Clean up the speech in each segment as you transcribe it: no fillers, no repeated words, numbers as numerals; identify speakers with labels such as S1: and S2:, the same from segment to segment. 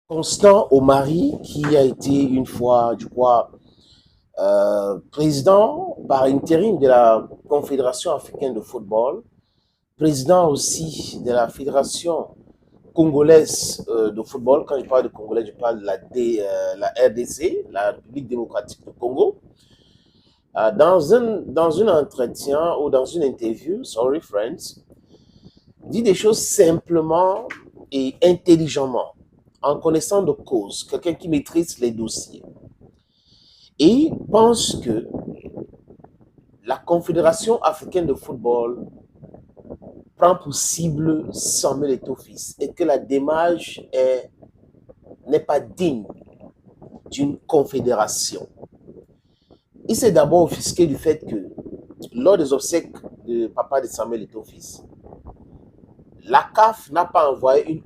S1: Constant Omari, qui a été une fois, je crois, président par intérim de la Confédération africaine de football, président aussi de la Fédération congolaise de football. Quand je parle de congolais, je parle de la RDC, la République démocratique du Congo. Dans un entretien ou dans une interview, sorry friends, dit des choses simplement et intelligemment, en connaissant de cause, quelqu'un qui maîtrise les dossiers. Et il pense que la Confédération africaine de football prend pour cible Samuel Eto'o-Fils et que la démarche n'est pas digne d'une confédération. Il s'est d'abord offusqué du fait que lors des obsèques de papa de Samuel Eto'o-Fils, la CAF n'a pas envoyé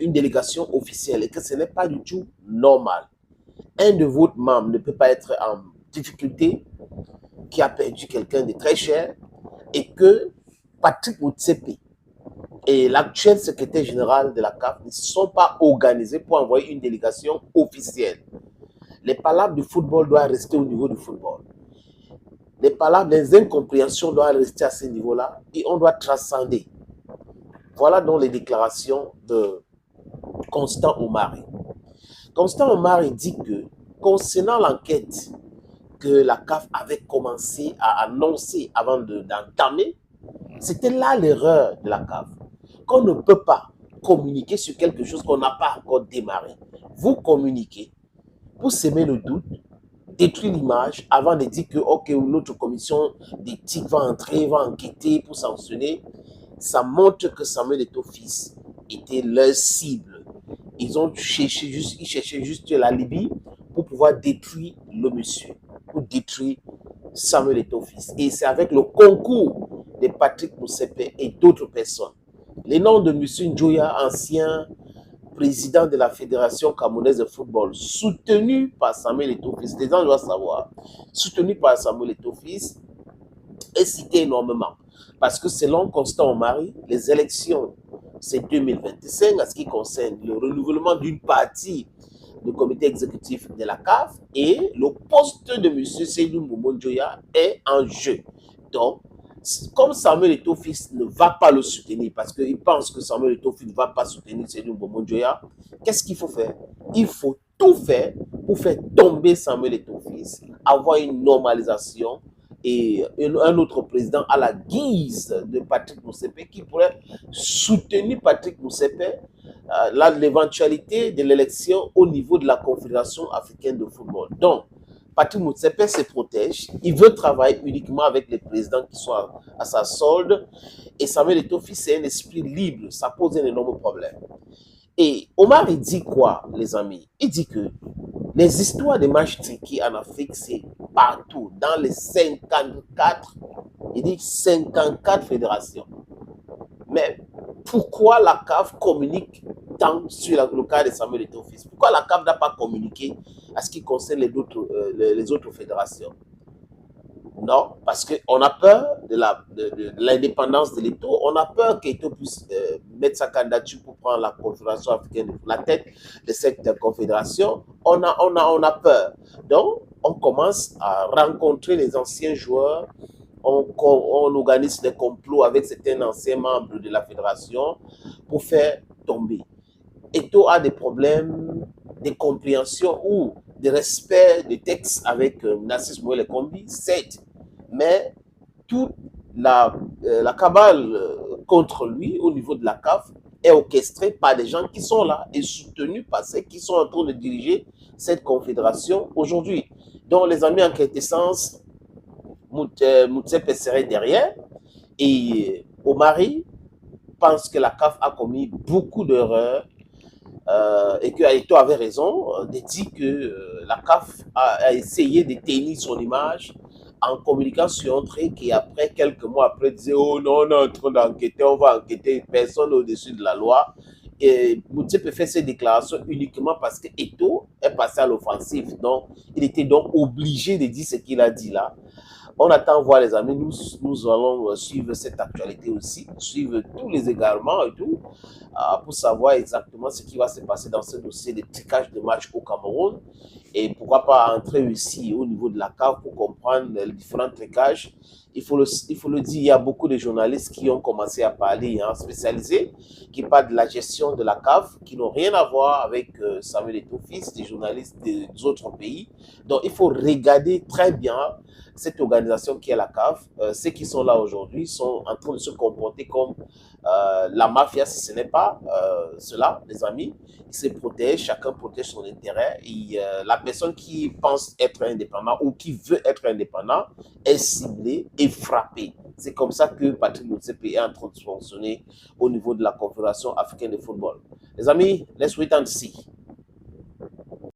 S1: une délégation officielle et que ce n'est pas du tout normal. Un de vos membres ne peut pas être en difficulté, qui a perdu quelqu'un de très cher, et que Patrick Motsepe et l'actuel secrétaire général de la CAF ne sont pas organisés pour envoyer une délégation officielle. Les palabres du football doivent rester au niveau du football. Les palabres, les incompréhensions doivent rester à ce niveau-là et on doit transcender. Voilà donc les déclarations de Constant Omari. Constant Omari dit que concernant l'enquête que la CAF avait commencé à annoncer avant d'entamer, c'était là l'erreur de la CAF. Qu'on ne peut pas communiquer sur quelque chose qu'on n'a pas encore démarré. Vous communiquez pour semer le doute, détruire l'image avant de dire que ok, notre commission d'éthique va entrer, va enquêter pour sanctionner. Ça montre que Samuel Eto'o-Fils était leur cible. Ils cherchaient juste la Libye pour pouvoir détruire le monsieur, pour détruire Samuel Eto'o-Fils. Et c'est avec le concours de Patrick Motsepe et d'autres personnes. Les noms de M. Njoya, ancien président de la Fédération camerounaise de football, soutenu par Samuel Eto'o-Fils, les gens doivent savoir, soutenu par Samuel Eto'o-Fils, est cité énormément. Parce que selon Constant Omari, les élections, c'est 2025 en ce qui concerne le renouvellement d'une partie du comité exécutif de la CAF et le poste de M. Seydou Mboumo Njoya est en jeu. Donc, comme Samuel Eto'o-Fils ne va pas le soutenir, parce qu'il pense que Samuel Eto'o-Fils ne va pas soutenir Seydou Mboumo Njoya, qu'est-ce qu'il faut faire? Il faut tout faire pour faire tomber Samuel Eto'o-Fils, avoir une normalisation et un autre président à la guise de Patrick Motsepe qui pourrait soutenir Patrick Motsepe l'éventualité de l'élection au niveau de la Confédération africaine de football. Donc, Patrick Motsepe se protège, il veut travailler uniquement avec les présidents qui sont à sa solde, et Samuel Eto'o-Fils, c'est un esprit libre, ça pose un énorme problème. Et Omar, il dit quoi, les amis? Il dit que les histoires des matchs triqués en Afrique, c'est partout, dans les 54, il dit 54 fédérations. Mais pourquoi la CAF communique tant sur le cas de Samuel Eto'o-Fils? Pourquoi la CAF n'a pas communiqué à ce qui concerne les autres fédérations? Non, parce qu'on a peur de l'indépendance de l'État, on a peur qu'État puisse mettre sa candidature pour prendre la Confédération africaine, la tête de cette confédération. On a peur. Donc, on commence à rencontrer les anciens joueurs, on organise des complots avec certains anciens membres de la fédération pour faire tomber. Eto'o a des problèmes de compréhension ou de respect des textes avec Narcisse Moël Kombi, certes, mais toute la cabale contre lui au niveau de la CAF est orchestrée par des gens qui sont là et soutenus par ceux qui sont en train de diriger cette confédération aujourd'hui. Donc les amis en quintessence, Motsepe serait derrière et Omari pense que la CAF a commis beaucoup d'erreurs et que Aïto avait raison de dire que la CAF a essayé de tenir son image en communiquant sur un truc et après, quelques mois après, disait oh non, on est en train d'enquêter, on va enquêter, personne au-dessus de la loi. Et Motsepe fait ces déclarations uniquement parce que Eto'o est passé à l'offensive. Donc, il était donc obligé de dire ce qu'il a dit là On attend voir les amis, nous allons suivre cette actualité aussi, suivre tous les égarements et tout, pour savoir exactement ce qui va se passer dans ce dossier de trucage de match au Cameroun et pourquoi pas entrer aussi au niveau de la CAF pour comprendre les différents trucages. Il faut le dire, il y a beaucoup de journalistes qui ont commencé à parler, hein, spécialisés, qui parlent de la gestion de la CAF, qui n'ont rien à voir avec Samuel Eto'o, fils des journalistes des autres pays. Donc il faut regarder très bien cette organisation qui est la CAF. Ceux qui sont là aujourd'hui sont en train de se comporter comme la mafia, si ce n'est pas cela, les amis. Ils se protègent, chacun protège son intérêt. Et la personne qui pense être indépendant ou qui veut être indépendant est ciblée et frappée. C'est comme ça que Patrick Motsepe est en train de fonctionner au niveau de la Confédération africaine de football. Les amis, let's wait and see.